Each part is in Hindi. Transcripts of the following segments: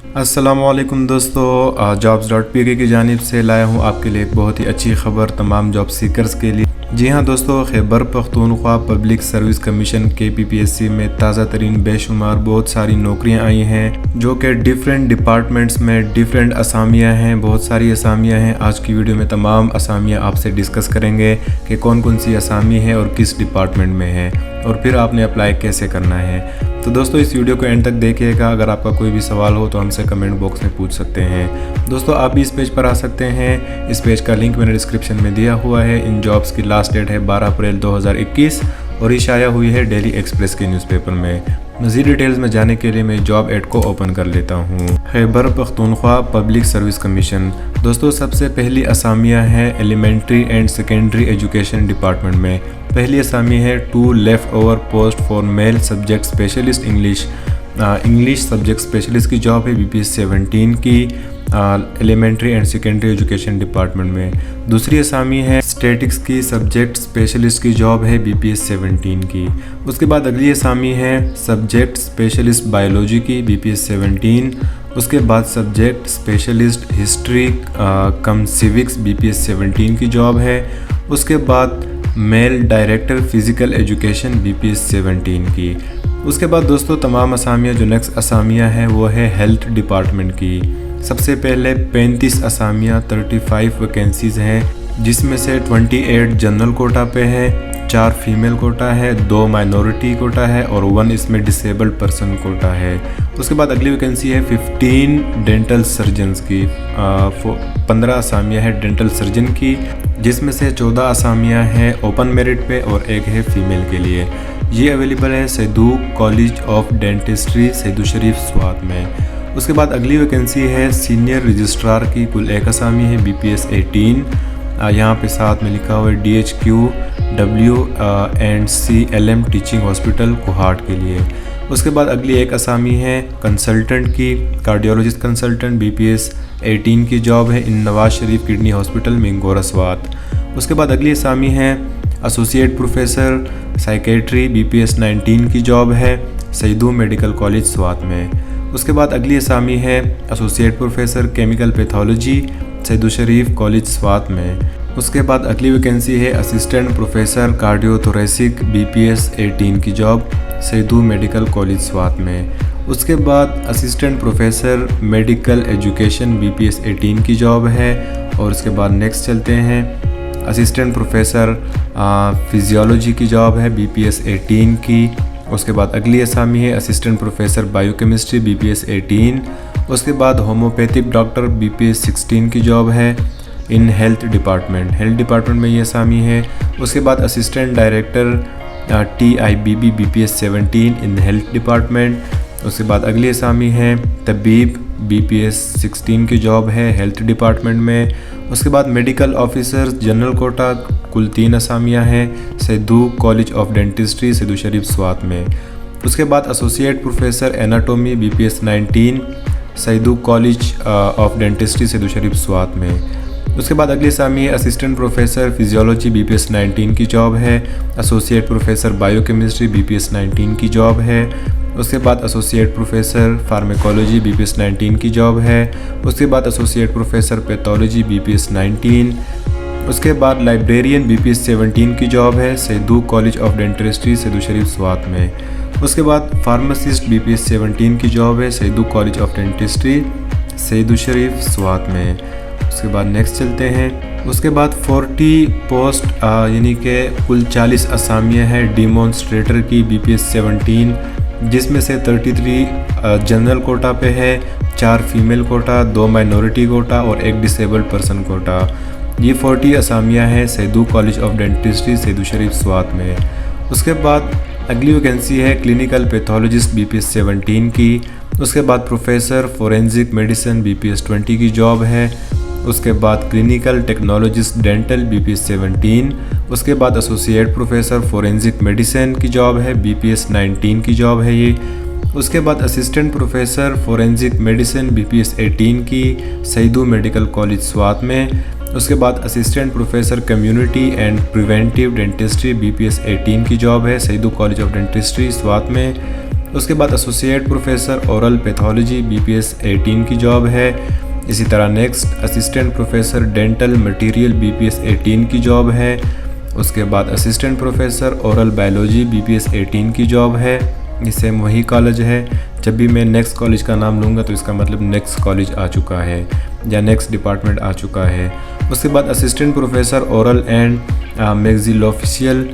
अस्सलामुअलैकुम दोस्तों, jobs.pk की जानिब से लाया हूँ आपके लिए एक बहुत ही अच्छी खबर तमाम जॉब सीकर्स के लिए। जी हाँ दोस्तों, Khyber Pakhtunkhwa public service commission KPPSC में ताज़ा तरीन बेशुमार बहुत सारी नौकरियाँ आई हैं जो कि डिफरेंट डिपार्टमेंट्स में डिफरेंट असामियाँ हैं, बहुत सारी असामियाँ हैं। आज की वीडियो में तमाम असामियाँ आपसे डिस्कस करेंगे कि कौन कौन सी असामी है और किस डिपार्टमेंट में है और फिर आपने अप्लाई कैसे करना है। तो दोस्तों इस वीडियो को एंड तक देखिएगा। अगर आपका कोई भी सवाल हो तो हमसे कमेंट बॉक्स में पूछ सकते हैं। दोस्तों आप भी इस पेज पर आ सकते हैं। इस पेज का लिंक मैंने डिस्क्रिप्शन में दिया हुआ है। इन जॉब्स की लास्ट डेट है 12 अप्रैल 2021 और ये शाया हुई है डेली एक्सप्रेस के न्यूज़पेपर में। मज़ीद डिटेल्स में जाने के लिए मैं जॉब एड को ओपन कर लेता हूँ। Khyber Pakhtunkhwa public service commission. दोस्तों सबसे पहली असामियाँ हैं elementary and secondary education department में। पहली असामी है 2 left over post for male subject specialist English subject specialist की जॉब है BPS 17 की elementary and secondary education department में। दूसरी असामी है स्टैटिक्स की सब्जेक्ट स्पेशलिस्ट की जॉब है BPS 17 की। उसके बाद अगली असामी है सब्जेक्ट स्पेशलिस्ट बायोलॉजी की BPS 17। उसके बाद subject specialist history cum civics BPS 17 की जॉब है। उसके बाद male director physical education BPS 17 की। उसके बाद दोस्तों तमाम असामियाँ जो नेक्स्ट असामियाँ हैं वो है हेल्थ डिपार्टमेंट की। सबसे पहले 35 असामियाँ 35 वैकेंसीज़ हैं जिसमें से 28 जनरल कोटा पे है, 4 फीमेल कोटा है, 2 माइनॉरिटी कोटा है और 1 इसमें डिसेबल्ड पर्सन कोटा है। उसके बाद अगली वैकेंसी है 15 डेंटल सर्जन्स की। 15 असामियाँ हैं डेंटल सर्जन की जिसमें से 14 असामियाँ हैं ओपन मेरिट पे और एक है फीमेल के लिए। ये अवेलेबल है सैदू college of dentistry Saidu Sharif Swat में। उसके बाद अगली वैकेंसी है सीनियर रजिस्ट्रार की। कुल एक असामी है BPS 18। यहाँ पे साथ में लिखा हुआ है DHQ W&C LM teaching hospital Kohat के लिए। उसके बाद अगली एक असामी है कंसल्टेंट की, कार्डियोलॉजिस्ट कंसल्टेंट BPS 18 की जॉब है इन नवाज शरीफ किडनी हॉस्पिटल मिंगोरा स्वात। उसके बाद अगली असामी है एसोसिएट प्रोफेसर साइकेट्री BPS 19 की जॉब है सैदू मेडिकल कॉलेज स्वात में। उसके बाद अगली असामी है एसोसिएट प्रोफेसर केमिकल पैथोलॉजी सैदू शरीफ कॉलेज स्वात में। उसके बाद अगली वैकेंसी है असिस्टेंट प्रोफेसर कार्डियोथोरेसिक BPS 18 की जॉब सैदू मेडिकल कॉलेज स्वात में। उसके बाद assistant professor medical education BPS 18 की जॉब है। और उसके बाद नेक्स्ट चलते हैं असिस्टेंट प्रोफेसर फिजियोलॉजी की जॉब है BPS 18 की। उसके बाद अगली असामी है असिस्टेंट प्रोफेसर बायोकेमिस्ट्री BPS 18। उसके बाद होम्योपैथिक डॉक्टर BPS 16 की जॉब है इन हेल्थ डिपार्टमेंट में ये असामी है। उसके बाद assistant director TIBB BPS 17 in health department. उसके बाद अगली असामी है तबीब BPS 16 की जॉब है हेल्थ डिपार्टमेंट में। उसके बाद मेडिकल ऑफिसर जनरल कोटा कुल 3 असामियाँ हैं Saidu college of dentistry Saidu Sharif Swat में। उसके बाद associate professor anatomy BPS 19 Saidu college of dentistry Saidu Sharif Swat में। उसके बाद अगली असामी है असिस्टेंट प्रोफेसर फिजियोलॉजी BPS 19 की जॉब है। एसोसिएट प्रोफेसर बायोकेमिस्ट्री BPS 19 की जॉब है। उसके बाद एसोसिएट प्रोफेसर फार्मेकोलॉजी BPS 19 की जॉब है। उसके बाद एसोसिएट प्रोफेसर पैथोलॉजी BPS 19। उसके बाद लाइब्रेरियन BPS 17 की जॉब है सैदू college of dentistry Saidu Sharif Swat में। उसके बाद फार्मासिस्ट BPS 17 की जॉब है सैदू college of dentistry Saidu Sharif Swat में। उसके बाद नेक्स्ट चलते हैं। उसके बाद 40 पोस्ट यानी कि कुल 40 असामियाँ हैं डिमॉन्स्ट्रेटर की BPS 17 जिसमें से 33 जनरल कोटा पे है, 4 फीमेल कोटा, 2 माइनॉरिटी कोटा और 1 डिसेबल्ड पर्सन कोटा। ये 40 असामियाँ हैं Saidu college of dentistry Saidu Sharif Swat में। उसके बाद अगली वैकेंसी है क्लिनिकल पैथोलॉजिस्ट BPS 17 की। उसके बाद प्रोफेसर फोरेंसिक मेडिसिन BPS 20 की जॉब है। उसके बाद क्लिनिकल टेक्नोलॉजिस्ट डेंटल BPS 17। उसके बाद एसोसिएट प्रोफेसर फोरेंसिक मेडिसिन की जॉब है BPS 19 की जॉब है ये। उसके बाद assistant professor forensic medicine BPS 18 की सैदू मेडिकल कॉलेज स्वात में। उसके बाद assistant professor community and preventive dentistry BPS 18 की जॉब है सैदू कॉलेज ऑफ डेंटिस्ट्री स्वात में। उसके बाद associate professor oral pathology BPS 18 की जॉब है। इसी तरह next assistant professor dental material BPS 18 की जॉब है। उसके बाद assistant professor oral biology BPS 18 की जॉब है। ये सेम वही कॉलेज है। जब भी मैं नेक्स्ट कॉलेज का नाम लूँगा तो इसका मतलब नेक्स्ट कॉलेज आ चुका है या नेक्स्ट डिपार्टमेंट आ चुका है। उसके बाद assistant professor oral and maxillofacial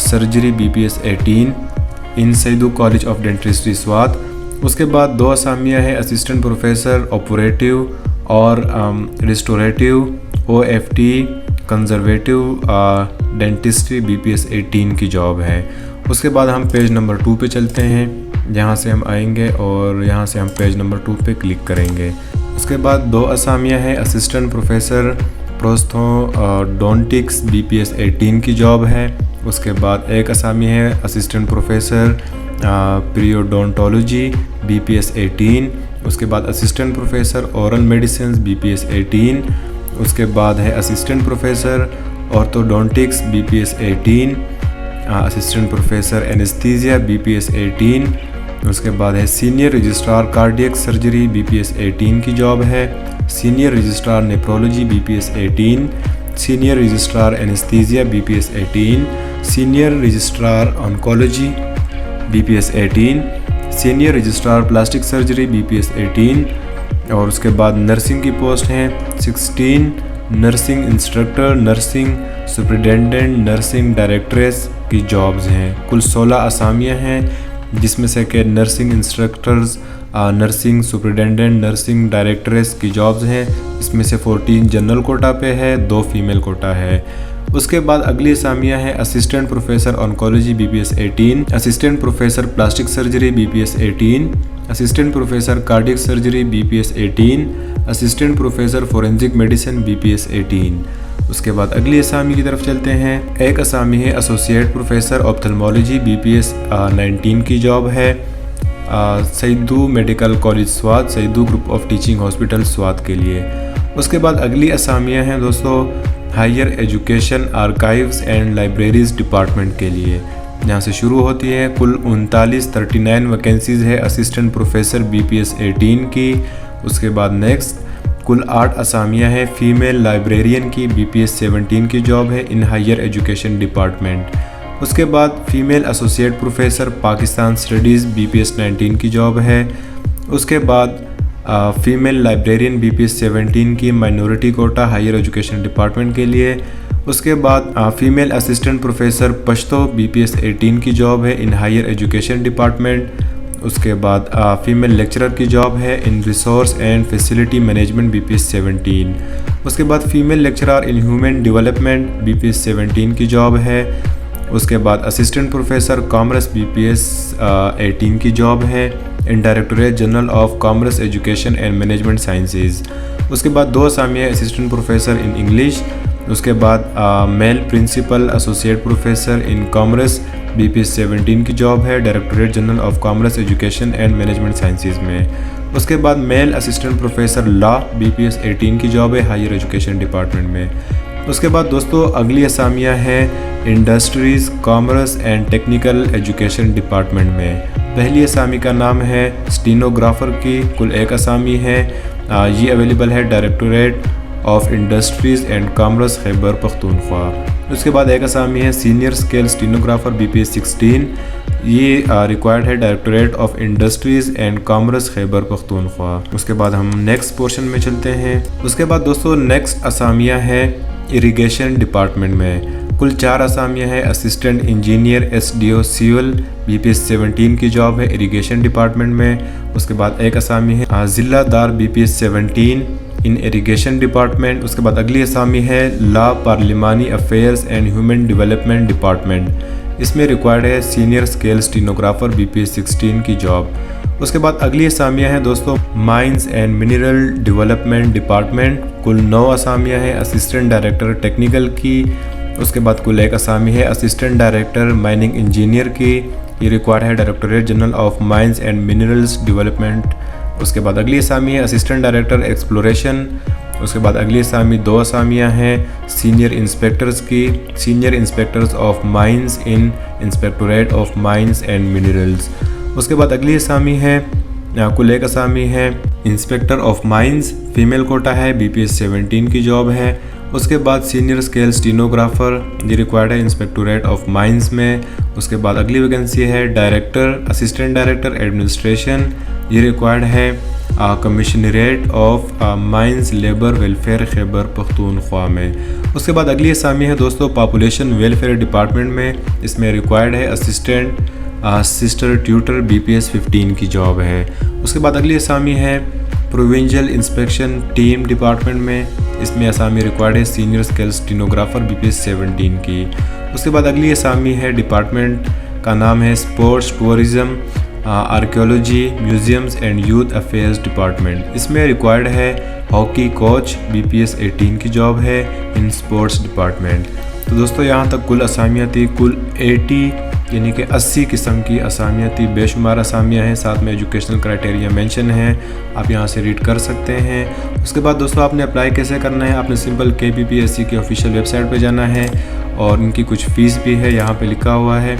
surgery BPS 18 in Saidu college of dentistry Swat. उसके बाद 2 असामियाँ हैं असिस्टेंट प्रोफेसर ऑपरेटिव और restorative OFT conservative dentistry BPS 18 की जॉब है। उसके बाद हम पेज नंबर 2 पे चलते हैं। यहाँ से हम आएंगे और यहाँ से हम पेज नंबर 2 पे क्लिक करेंगे। उसके बाद 2 असामियाँ हैं असिस्टेंट प्रोफेसर प्रोस्थोडोंटिक्स BPS 18 की जॉब है। उसके बाद एक असामी है असिस्टेंट प्रोफेसर पीरियोडोंटोलॉजी BPS 18। उसके बाद assistant professor oral medicine BPS 18। उसके बाद है assistant professor orthodontics BPS 18, assistant professor anaesthesia BPS 18। उसके बाद है senior registrar cardiac surgery BPS 18 की जॉब है। Senior registrar nephrology BPS 18, senior registrar anaesthesia BPS 18, senior registrar oncology BPS 18, senior registrar plastic surgery BPS 18। और उसके बाद नर्सिंग की पोस्ट हैं 16, nursing instructor, nursing superintendent, nursing directress की जॉब्स हैं। कुल 16 असामियाँ हैं जिसमें से कि nursing instructors, nursing superintendent, nursing directress की जॉब्स हैं। इसमें से 14 जनरल कोटा पे है, 2 फीमेल कोटा है। उसके बाद अगली असामियाँ हैं assistant professor oncology BPS 18, assistant professor plastic surgery BPS 18, assistant professor cardiac surgery BPS 18, assistant professor forensic medicine BPS 18। उसके बाद अगली असामी की तरफ चलते हैं। एक असामी है एसोसिएट प्रोफेसर ऑप्थेल्मोलॉजी BPS 19 की जॉब है Saidu medical college Swat, Saidu group of teaching hospital Swat के लिए। उसके बाद अगली असामियाँ हैं दोस्तों higher education archives and libraries department के लिए। यहाँ से शुरू होती है। कुल 39 वैकेंसीज़ है असिस्टेंट प्रोफेसर BPS 18 की। उसके बाद नेक्स्ट कुल 8 असामियाँ हैं फीमेल लाइब्रेरियन की BPS 17 की जॉब है इन हायर एजुकेशन डिपार्टमेंट। उसके बाद female associate professor Pakistan studies BPS 19 की जॉब है। उसके बाद फीमेल लाइब्रेरियन BPS 17 की minority quota higher education department के लिए। उसके बाद female assistant professor Pashto BPS 18 की जॉब है इन हायर एजुकेशन डिपार्टमेंट। उसके बाद फीमेल लेक्चरर की जॉब है इन resource and facility management BPS 17। उसके बाद female lecturer in human development BPS 17 की जॉब है। उसके बाद असिस्टेंट प्रोफेसर कॉमर्स BPS 18 की जॉब है in directorate general of commerce education and management sciences. उसके बाद 2 असामियाँ असिस्टेंट प्रोफेसर इन इंग्लिश। उसके बाद male principal associate professor in commerce BPS 17 की जॉब है directorate general of commerce education and management sciences में। उसके बाद male assistant professor law BPS 18 की जॉब है हायर एजुकेशन डिपार्टमेंट में। उसके बाद दोस्तों अगली असामियाँ हैं industries commerce and technical education department में। पहली असामी का नाम है स्टीनोग्राफर की। कुल 1 असामी है। ये अवेलेबल है directorate of industries and commerce Khyber Pakhtunkhwa. उसके बाद 1 असामी है सीनियर स्केल स्टीनोग्राफर BPS 16। ये रिक्वायर्ड है directorate of industries and commerce Khyber Pakhtunkhwa. उसके बाद हम नेक्स्ट पोर्शन में चलते हैं। उसके बाद दोस्तों नेक्स्ट असामियाँ है इरिगेशन डिपार्टमेंट में। कुल 4 असामियाँ हैं assistant engineer SDO civil BPS 17 की जॉब है इरिगेशन डिपार्टमेंट में। उसके बाद 1 असामी है ज़िलादार BPS 17 इन इरिगेशन डिपार्टमेंट। उसके बाद अगली असामी है लॉ पार्लिमानी affairs and human development department. इसमें रिक्वायर्ड है सीनियर स्केल स्टीनोग्राफर BPS 16 की जॉब। उसके बाद अगली असामियाँ हैं दोस्तों mines and mineral development department. कुल 9 असामियाँ हैं असिस्टेंट डायरेक्टर टेक्निकल की। उसके बाद कुल 1 असामी है असिस्टेंट डायरेक्टर माइनिंग इंजीनियर की। ये रिक्वायर्ड है directorate general of mines and minerals development. उसके बाद अगली असामी है असिस्टेंट डायरेक्टर एक्सप्लोरेशन। उसके बाद अगली असामी 2 असामियाँ हैं सीनियर इंस्पेक्टर्स की। Senior inspectors of mines in inspectorate of mines and minerals. उसके बाद अगली असामी है, कुल एक असामी है inspector of mines, female quota है, BPS 17 की जॉब है। उसके बाद सीनियर स्केल स्टीनोग्राफर, ये रिक्वायर्ड है इंस्पेक्टोरेट ऑफ माइंस में। उसके बाद अगली वैकेंसी है डायरेक्टर, असिस्टेंट डायरेक्टर एडमिनिस्ट्रेशन, ये रिक्वायर्ड है commissionerate of mines labour welfare Khyber Pakhtunkhwa में। उसके बाद अगली असामी है दोस्तों पॉपुलेशन वेलफेयर डिपार्टमेंट में, इसमें रिक्वायर्ड है असिस्टेंट सिस्टर ट्यूटर, BPS 15 की जॉब है। उसके बाद अगली असामी है प्रोविंशियल इंस्पेक्शन टीम डिपार्टमेंट में, इसमें असामी रिक्वायर्ड है सीनियर स्केल स्टीनोग्राफर, BPS 17 की। उसके बाद अगली असामी है डिपार्टमेंट का नाम है sports tourism archaeology museums and youth affairs department, इसमें रिक्वायर्ड है हॉकी कोच, BPS 18 की जॉब है इन स्पोर्ट्स डिपार्टमेंट। तो दोस्तों यहाँ तक कुल असामियाँ थी, कुल 80 यानी कि 80 किस्म की असामियाँ थी, बेशुमार असामियाँ हैं, साथ में एजुकेशनल क्राइटेरिया मेंशन है, आप यहाँ से रीड कर सकते हैं। उसके बाद दोस्तों आपने अप्लाई कैसे करना है, आपने सिंपल KPPSC की ऑफिशियल वेबसाइट पे जाना है और इनकी कुछ फ़ीस भी है, यहाँ पे लिखा हुआ है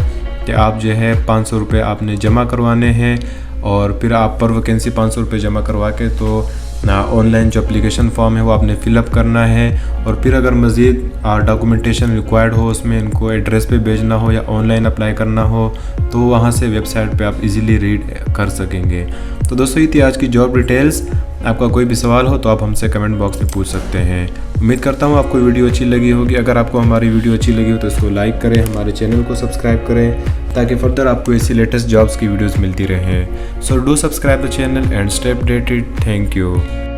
कि आप जो है 500 रुपये आपने जमा करवाने हैं और फिर आप पर वैकेंसी 500 रुपये जमा करवा के तो ऑनलाइन जो एप्लीकेशन फॉर्म है वो आपने फिलअप करना है। और फिर अगर मज़ीद डॉक्यूमेंटेशन रिक्वायर्ड हो, उसमें इनको एड्रेस पे भेजना हो या ऑनलाइन अप्लाई करना हो, तो वहाँ से वेबसाइट पे आप इजीली रीड कर सकेंगे। तो दोस्तों ये थी आज की जॉब डिटेल्स। आपका कोई भी सवाल हो तो आप हमसे कमेंट बॉक्स में पूछ सकते हैं। उम्मीद करता हूँ आपको वीडियो अच्छी लगी होगी। अगर आपको हमारी वीडियो अच्छी लगी हो तो इसको लाइक करें, हमारे चैनल को सब्सक्राइब करें ताकि फर्दर आपको ऐसी लेटेस्ट जॉब्स की वीडियोस मिलती रहें। So do subscribe the channel and stay updated. Thank you.